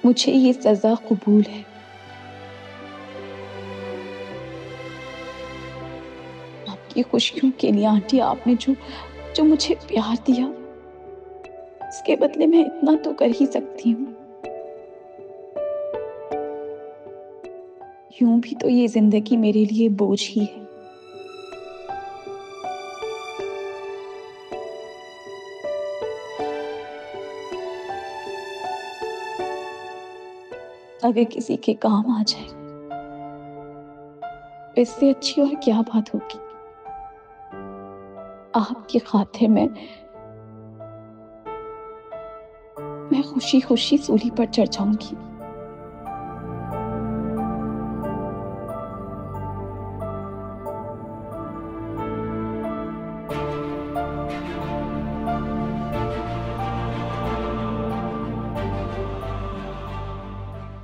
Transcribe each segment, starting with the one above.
मुझे ये सजा कबूल है। आपकी खुशियों के लिए आंटी, आपने जो जो मुझे प्यार दिया, उसके बदले मैं इतना तो कर ही सकती हूँ। यूं भी तो ये जिंदगी मेरे लिए बोझ ही है। अगर किसी के काम आ जाए तो इससे अच्छी और क्या बात होगी। आपकी खातिर मैं खुशी खुशी सूली पर चढ़ जाऊंगी।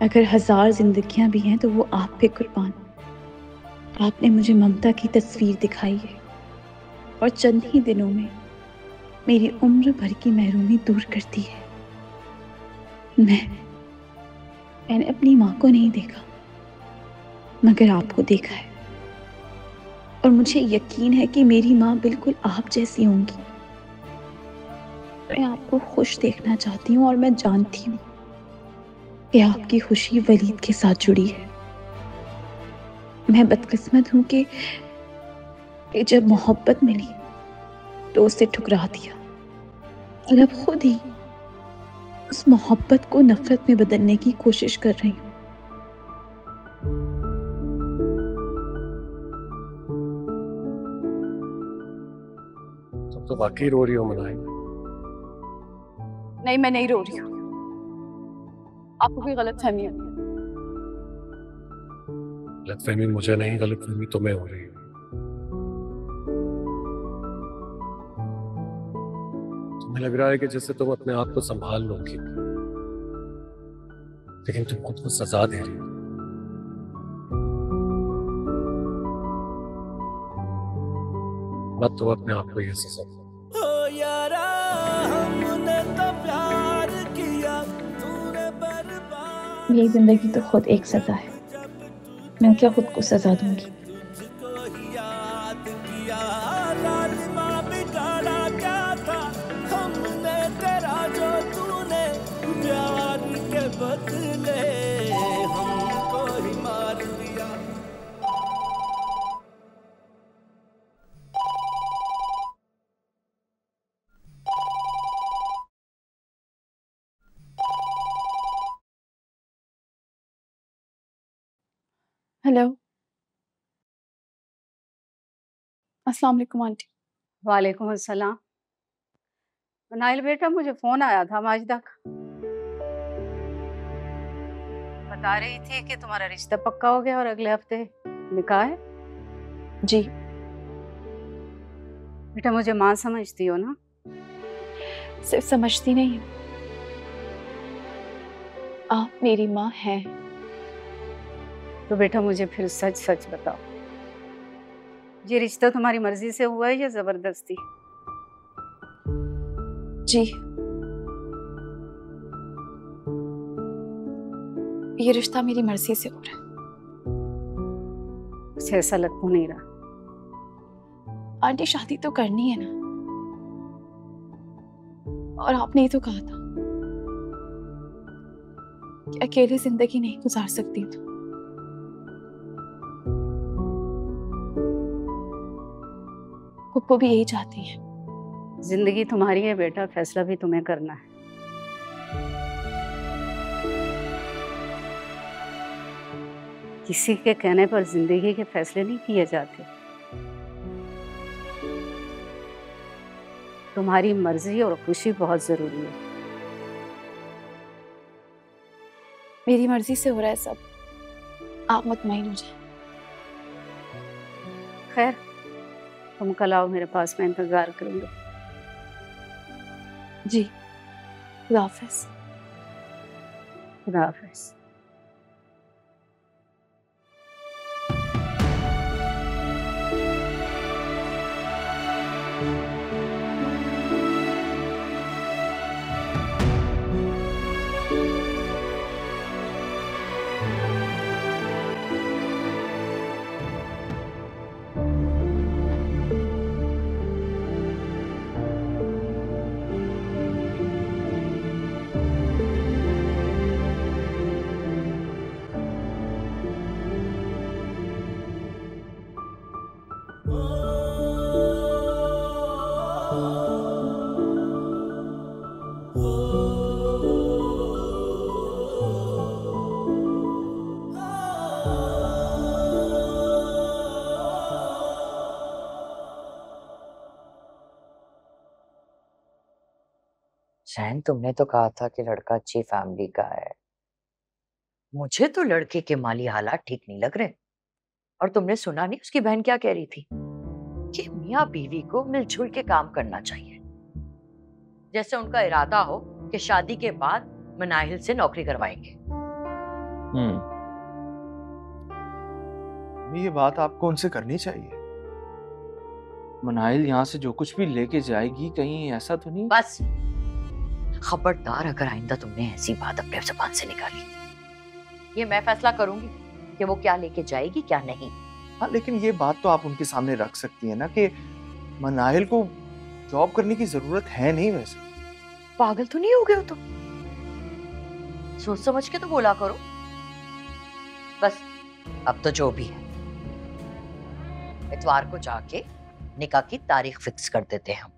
अगर 1000 जिंदगियां भी हैं तो वो आप पे कुर्बान। आपने मुझे ममता की तस्वीर दिखाई है और चंद ही दिनों में मेरी उम्र भर की महरूमी दूर कर दी है। मैंने अपनी माँ को नहीं देखा, मगर आपको देखा है, और मुझे यकीन है कि मेरी माँ बिल्कुल आप जैसी होंगी। मैं आपको खुश देखना चाहती हूँ और मैं जानती हूँ कि आपकी खुशी वलीद के साथ जुड़ी है। मैं बदकिस्मत हूं कि जब मोहब्बत मिली तो उसे ठुकरा दिया, और अब खुद ही उस मोहब्बत को नफरत में बदलने की कोशिश कर रही हूँ। तुम तो वाकई रो रही हो मनाई। नहीं, मैं नहीं रो रही हूँ। आपको कोई गलतफहमी है। गलतफहमी मुझे नहीं, गलतफहमी तुम्हें हो रही है। तुम्हें लग रहा है कि जैसे तुम अपने आप को संभाल लोगी, लेकिन तुम खुद को सजा दे रही हो। मत तो अपने आप को ये सजा दो। ओ यारा, हमने तो प्यार किया, तूने बर्बाद। मेरी जिंदगी तो खुद एक सजा है, मैं क्या खुद को सजा दूंगी। तुझको ही याद किया, लालिमा बिगाड़ा क्या था हमने तेरा, जो तूने प्यार के बदले हमको ही मार दिया। हेलो, अस्सलाम वालेकुम आंटी। वालेकुम अस्सलाम। नाइल बेटा, मुझे फोन आया था माजिदा का। बता रही थी कि तुम्हारा रिश्ता पक्का हो गया और अगले हफ्ते निकाह है। जी। बेटा, मुझे माँ समझती हो ना? सिर्फ समझती नहीं, आप मेरी माँ हैं। तो बेटा मुझे फिर सच सच बताओ, ये रिश्ता तुम्हारी मर्जी से हुआ है या जबरदस्ती? जी, ये रिश्ता मेरी मर्जी से हो रहा है। कुछ ऐसा लग तो नहीं रहा। आंटी, शादी तो करनी है ना, और आपने ही तो कहा था कि अकेले जिंदगी नहीं गुजार सकती तो। पप्पू भी यही चाहती है। जिंदगी तुम्हारी है बेटा, फैसला भी तुम्हें करना है। किसी के कहने पर जिंदगी के फैसले नहीं किए जाते। तुम्हारी मर्जी और खुशी बहुत जरूरी है। मेरी मर्जी से हो रहा है सब, आप मुतमईन हो जाए। खैर, तुम कल आओ मेरे पास, मैं इंतजार करूंगी। जी, खुदा हाफिज। खुदा हाफिज। शहन, तुमने तो कहा था कि लड़का अच्छी फैमिली का है। मुझे तो लड़के के माली हालात ठीक नहीं लग रहे। और तुमने सुना नहीं उसकी बहन क्या कह रही थी कि मियाँ बीवी को मिलजुल के काम करना चाहिए, जैसे उनका इरादा हो कि शादी के बाद मनाहिल से नौकरी करवाएंगे। ये बात आपको उनसे करनी चाहिए। मनाहिल यहाँ से जो कुछ भी लेके जाएगी, कहीं ऐसा तो नहीं? बस खबरदार, अगर आइंदा तुमने ऐसी बात अपने जुबान से निकाली, ये मैं फैसला करूंगी कि वो क्या लेके जाएगी क्या नहीं। हाँ, लेकिन ये बात तो आप उनके सामने रख सकती है ना कि मनाहिल को जॉब करने की जरूरत है नहीं। वैसे पागल तो नहीं हो गए हो तुम? सोच समझ के तो बोला करो। बस अब तो जो भी है, इतवार को जाके निकाह की तारीख फिक्स कर देते हैं हम।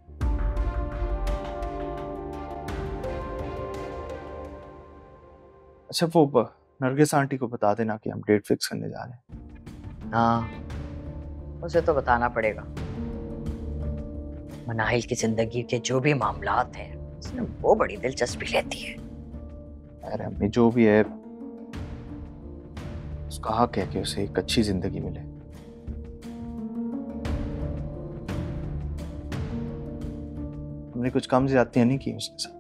अच्छा, वो नरगिस आंटी को बता देना कि हम डेट फिक्स करने जा रहे हैं। हाँ, उसे तो बताना पड़ेगा। मनाहिल की जिंदगी के जो भी मामलात हैं, उसमें वो बड़ी दिलचस्पी लेती है। अरे अम्मी, जो भी है उसका हक है कि उसे एक अच्छी जिंदगी मिले। हमने कुछ कम ज्यादतियां नहीं की उसके साथ।